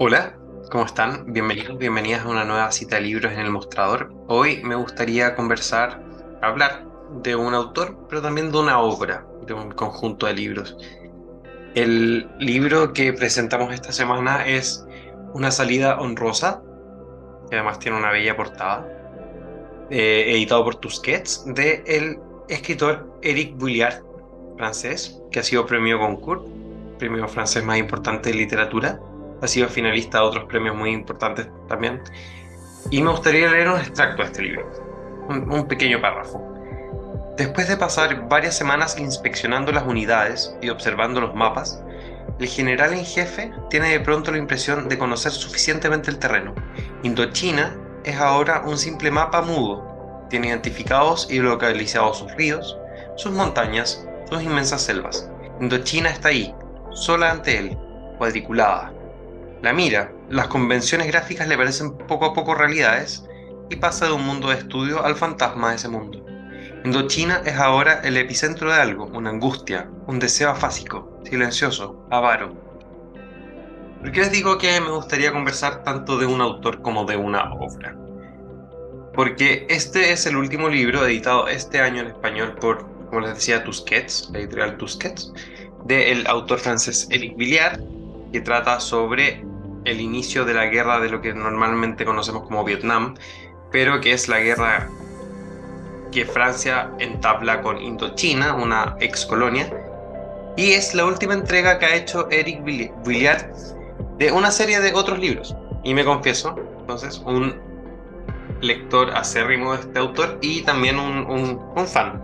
Hola, ¿cómo están? Bienvenidos, bienvenidas a una nueva cita de libros en el mostrador. Hoy me gustaría hablar de un autor, pero también de una obra, de un conjunto de libros. El libro que presentamos esta semana es Una salida honrosa, que además tiene una bella portada, editado por Tusquets, de el escritor Éric Bulliard, francés, que ha sido premio Goncourt, premio francés más importante de literatura. Ha sido finalista de otros premios muy importantes también. Y me gustaría leer un extracto de este libro, un pequeño párrafo. Después de pasar varias semanas inspeccionando las unidades y observando los mapas, el general en jefe tiene de pronto la impresión de conocer suficientemente el terreno. Indochina es ahora un simple mapa mudo. Tiene identificados y localizados sus ríos, sus montañas, sus inmensas selvas. Indochina está ahí, sola ante él, cuadriculada. La mira, las convenciones gráficas le parecen poco a poco realidades y pasa de un mundo de estudio al fantasma de ese mundo. Indochina es ahora el epicentro de algo, una angustia, un deseo afásico, silencioso, avaro. ¿Por qué les digo que me gustaría conversar tanto de un autor como de una obra? Porque este es el último libro editado este año en español por, como les decía, Tusquets, la editorial Tusquets, del autor francés Éric Billiard, que trata sobre el inicio de la guerra de lo que normalmente conocemos como Vietnam, pero que es la guerra que Francia entabla con Indochina, una ex colonia, y es la última entrega que ha hecho Éric Billiard de una serie de otros libros. Y me confieso, entonces, un lector acérrimo de este autor y también un fan.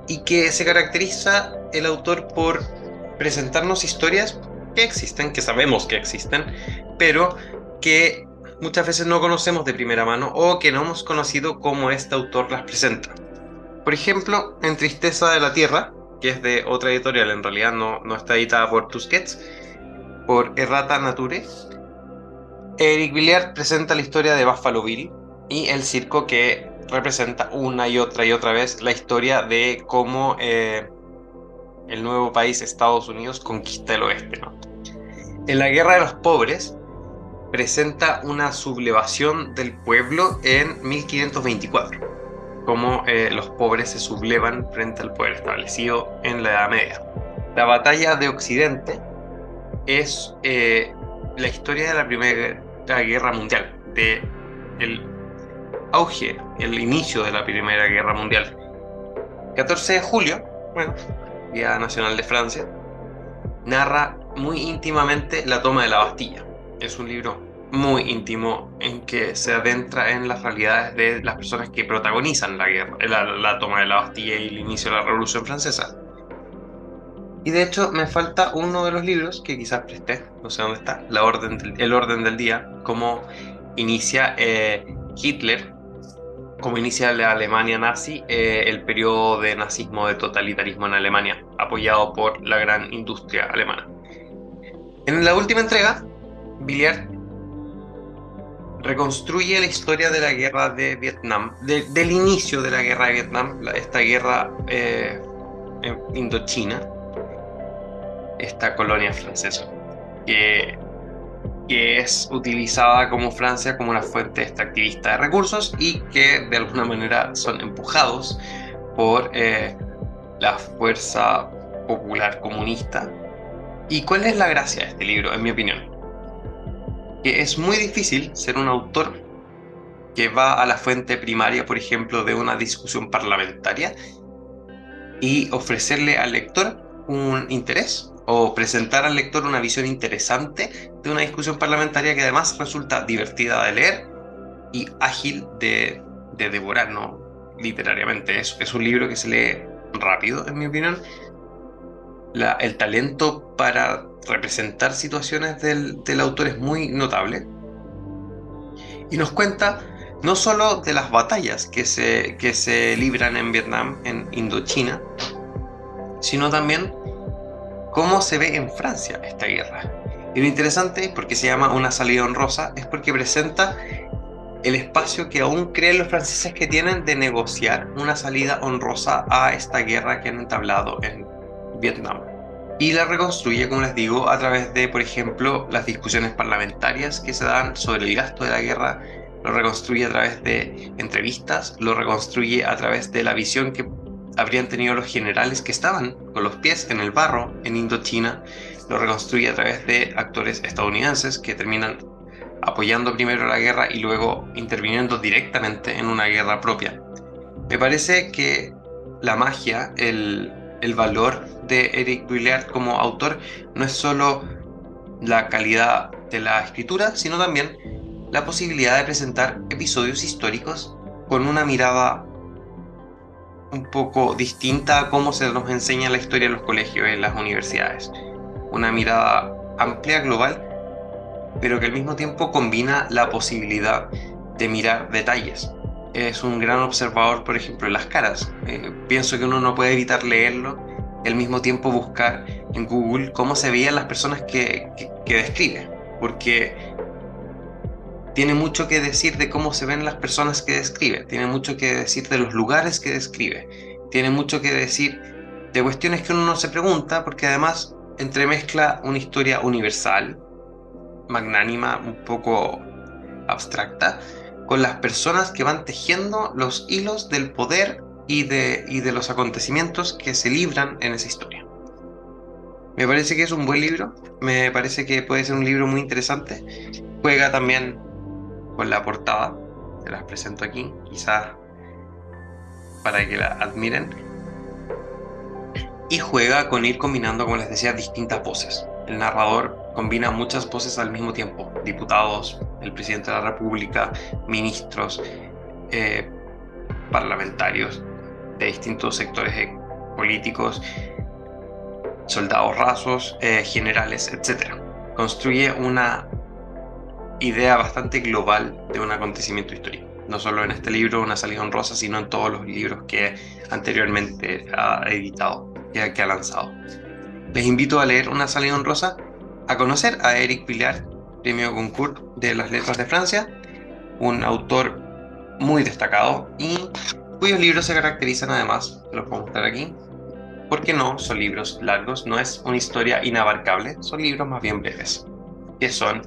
Y que se caracteriza el autor por presentarnos historias que existen, que sabemos que existen, pero que muchas veces no conocemos de primera mano o que no hemos conocido cómo este autor las presenta. Por ejemplo, en Tristeza de la Tierra, que es de otra editorial, en realidad no está editada por Tusquets, por Errata Nature, Eric Villiard presenta la historia de Buffalo Bill y el circo que representa una y otra vez la historia de cómo el nuevo país Estados Unidos conquista el oeste, ¿no? En la Guerra de los Pobres presenta una sublevación del pueblo en 1524, cómo los pobres se sublevan frente al poder establecido en la Edad Media. La batalla de Occidente es la historia de la Primera Guerra Mundial, de el auge, el inicio de la Primera Guerra Mundial. 14 de julio, bueno, Día Nacional de Francia, narra muy íntimamente la toma de la Bastilla. Es un libro muy íntimo en que se adentra en las realidades de las personas que protagonizan la guerra, la toma de la Bastilla y el inicio de la Revolución Francesa. Y de hecho me falta uno de los libros que quizás presté, no sé dónde está, El orden del día, cómo inicia Hitler, cómo inicia la Alemania nazi, el periodo de nazismo, de totalitarismo en Alemania, apoyado por la gran industria alemana. En la última entrega, Billiard reconstruye la historia de la guerra de Vietnam, del inicio de la guerra de Vietnam, esta guerra en Indochina, esta colonia francesa, que, que es utilizada como Francia como una fuente extractivista de recursos y que de alguna manera son empujados por la fuerza popular comunista. ¿Y cuál es la gracia de este libro, en mi opinión? Que es muy difícil ser un autor que va a la fuente primaria, por ejemplo, de una discusión parlamentaria y ofrecerle al lector un interés o presentar al lector una visión interesante de una discusión parlamentaria que además resulta divertida de leer y ágil de devorar, ¿no? Literariamente. Es un libro que se lee rápido, en mi opinión. El talento para representar situaciones del autor es muy notable y nos cuenta no solo de las batallas que se libran en Vietnam, en Indochina, sino también cómo se ve en Francia esta guerra. Y lo interesante, porque se llama Una salida honrosa, es porque presenta el espacio que aún creen los franceses que tienen de negociar una salida honrosa a esta guerra que han entablado en Vietnam. y la reconstruye, como les digo, a través de, por ejemplo, las discusiones parlamentarias que se dan sobre el gasto de la guerra, lo reconstruye a través de entrevistas, lo reconstruye a través de la visión que habrían tenido los generales que estaban con los pies en el barro en Indochina, lo reconstruye a través de actores estadounidenses que terminan apoyando primero la guerra y luego interviniendo directamente en una guerra propia. Me parece que la magia, el valor de Eric Bouillard como autor no es solo la calidad de la escritura, sino también la posibilidad de presentar episodios históricos con una mirada un poco distinta a cómo se nos enseña la historia en los colegios y en las universidades. Una mirada amplia, global, pero que al mismo tiempo combina la posibilidad de mirar detalles. Es un gran observador, por ejemplo, en las caras. Pienso que uno no puede evitar leerlo y al mismo tiempo buscar en Google cómo se veían las personas que describe, porque tiene mucho que decir de cómo se ven las personas que describe, tiene mucho que decir de los lugares que describe, tiene mucho que decir de cuestiones que uno no se pregunta, porque además entremezcla una historia universal, magnánima, un poco abstracta, con las personas que van tejiendo los hilos del poder y de los acontecimientos que se libran en esa historia. Me parece que es un buen libro, me parece que puede ser un libro muy interesante. Juega también con la portada, se las presento aquí, quizás para que la admiren, y juega con ir combinando, como les decía, distintas voces. El narrador combina muchas voces al mismo tiempo: diputados, el presidente de la República, ministros, eh, parlamentarios de distintos sectores políticos, soldados rasos, generales, etc. Construye una idea bastante global de un acontecimiento histórico. No solo en este libro, Una salida honrosa, sino en todos los libros que anteriormente ha editado, que ha lanzado. Les invito a leer Una salida honrosa, a conocer a Eric Bouillard, premio Goncourt de las Letras de Francia, un autor muy destacado y cuyos libros se caracterizan además, se los puedo mostrar aquí, porque no son libros largos, no es una historia inabarcable, son libros más bien breves, que son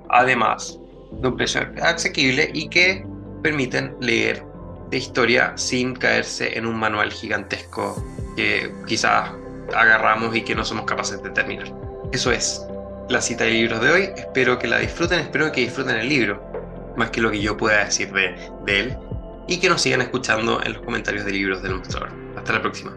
además de un precio asequible y que permiten leer de historia sin caerse en un manual gigantesco que quizás agarramos y que no somos capaces de terminar. Eso es la cita de libros de hoy. Espero que la disfruten, espero que disfruten el libro, más que lo que yo pueda decir de él, y que nos sigan escuchando en los comentarios de Libros del Mostrador. Hasta la próxima.